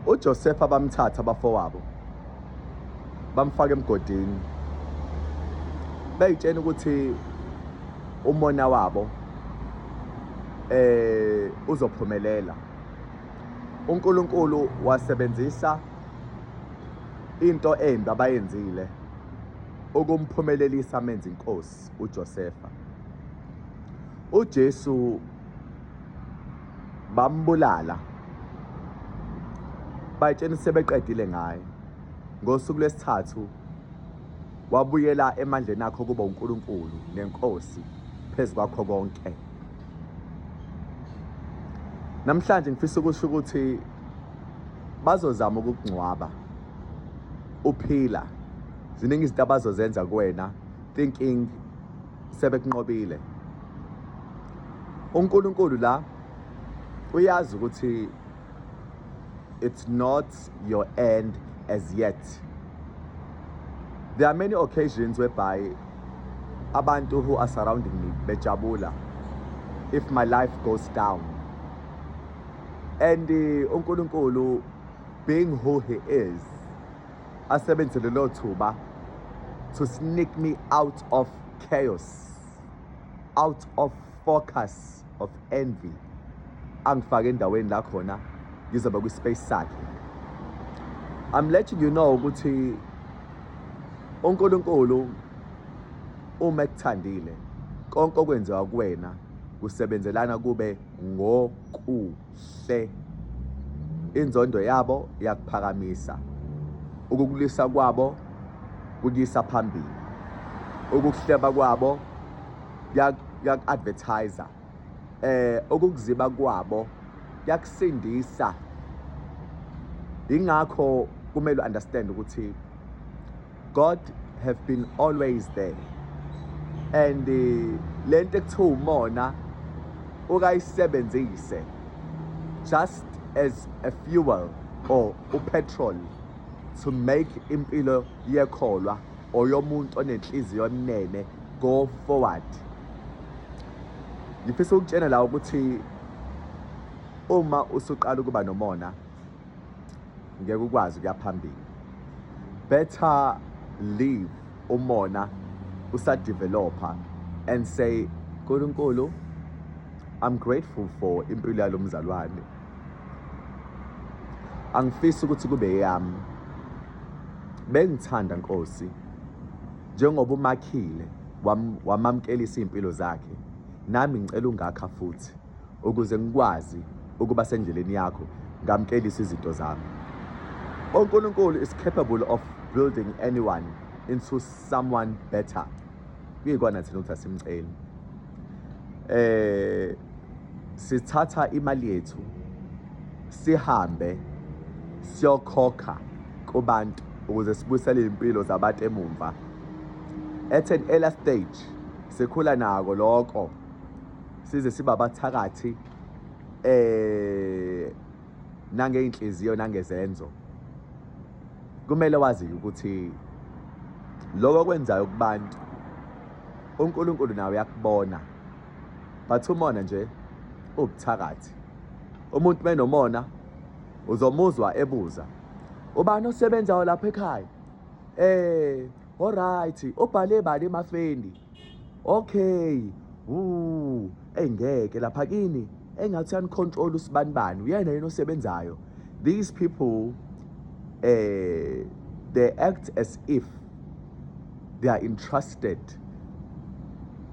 uJosepha bamthatha abafowabo bamfaka emgodini beyitshena ukuthi umona wabo uzophumelela. uNkulunkulu wasebenzisa into embi abayenzile ukumphumelelisa amenza inkosi uJosepha. uJesu bambulala bayitshena sebeqedile ngaye. Ngosuku lwesithathu wabuyela emandleni akho kuba uNkulunkulu nenkosi phezu kwakho konke. Namhlanje ngifisa ukusho ukuthi bazozama ukukungcwaba uphila, ziningi izinto abazozenza kuwena thinking sebekunqobile. uNkulunkulu la uyazi ukuthi it's not your end as yet. There are many occasions whereby abantu who are surrounding me bejabula if my life goes down, and uNkulunkulu being who he is asebenzele lo thuba to sneak me out of chaos, out of focus of envy, angifake endaweni la khona ngizoba kwispace sakhe. I'm letting you know ukuthi uNkulunkulu uma ekuthandile konke okwenziwa kuwena kusebenzelana kube ngokuhle. Inzondo yabo yakuphakamisa, ukukulisa kwabo kuyisa phambili, ukukuhleba kwabo yak-advertiser, ukukuziba kwabo yakusindisa. Ingakho kumele understand ukuthi God have been always there, and lento ekuthiwa umona ukayisebenzise just as a fuel or petrol to make impilo yekholwa or yomuntu onenhliziyo emnene go forward. Ngifisa ukutshela la ukuthi uma usuqala ukuba nomona ngeke ukwazi ukuya phambili. Better leave umona usadeveloper and say, uNkulunkulu, I'm grateful for impilo yalo mzalwane. Angifisi ukuthi kube yami. Bengithanda Nkosi njengoba umakhile wamamkelisa impilo zakhe, nami ngicela ungakha futhi ukuze ngikwazi ukuba sendleleni yakho ngamkelisa izinto zami. uNkulunkulu is capable of building anyone into someone better. Kuyikona thina ukuthi asimceli. Sithatha imali yethu sihambe siyokhokha kubantu ukuze sibuyisele impilo zabantu emumva. At an early stage sikhula nako lokho size siba bathakathi nangeinhliziyo nangezenzo. Kumele wazi ukuthi lokho kwenzayo kubantu uNkulunkulu nawe yakubona, but umona nje ubuthakathi. Umuntu menomona uzomuzwa ebuza, ubani osebenzayo lapha ekhaya? Alright, ubhale bani emafendi? Okay, engeke lapha kini engathi uncontrol usibani bani, uyena yena osebenzayo. These people they act as if they are interested,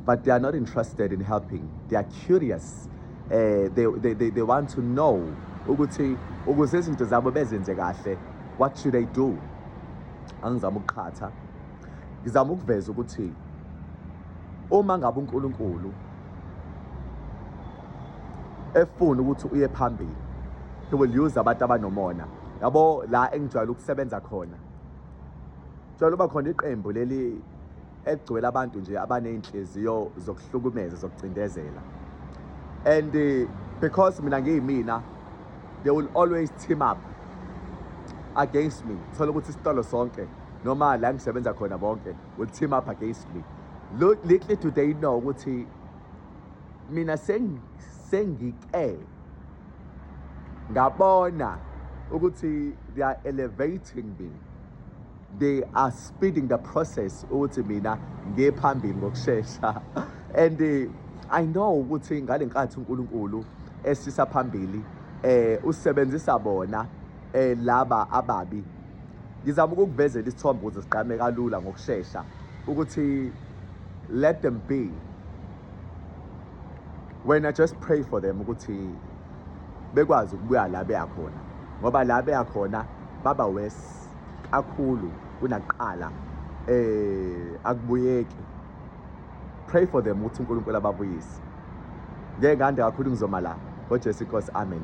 but they are not interested in helping. They are curious. They want to know ukuthi ukuze izinto zabo bezenze kahle, what should they do? Angizama ukuqhatha, ngizama ukuveza ukuthi uma ngabe uNkulunkulu efuna ukuthi uye phambili, he will use abantu abanomona. Yabo la engijwayele ukusebenza khona, jwayele uba khona iqembu leli egcwele abantu nje abaney'nhliziyo zokuhlukumeza, zokucindezela. And because mina ngiyimina, they will always team up against me. Thola ukuthi isitolo sonke noma la ngisebenza khona bonke will team up against me. Little do they know ukuthi mina sengike ngabona ukuthi they are elevating me, they are speeding the process ukuthi mina ngiye phambili ngokushesha. And I know ukuthi ngale nkathi uNkulunkulu esisa phambili usebenzisa bona laba ababi. Ngizama ukukuvezela isithombe ukuze sigqame kalula ngokushesha ukuthi let them be. When I just pray for them ukuthi bekwazi ukubuya la beyakhona, ngoba la beyakhona baba worse kakhulu kunaqala akubuyeki. Pray for them ukuthi uNkulunkulu ababuyise. Ngeke ngande kakhulu ngizoma la ngoJesu Nkosi, amen.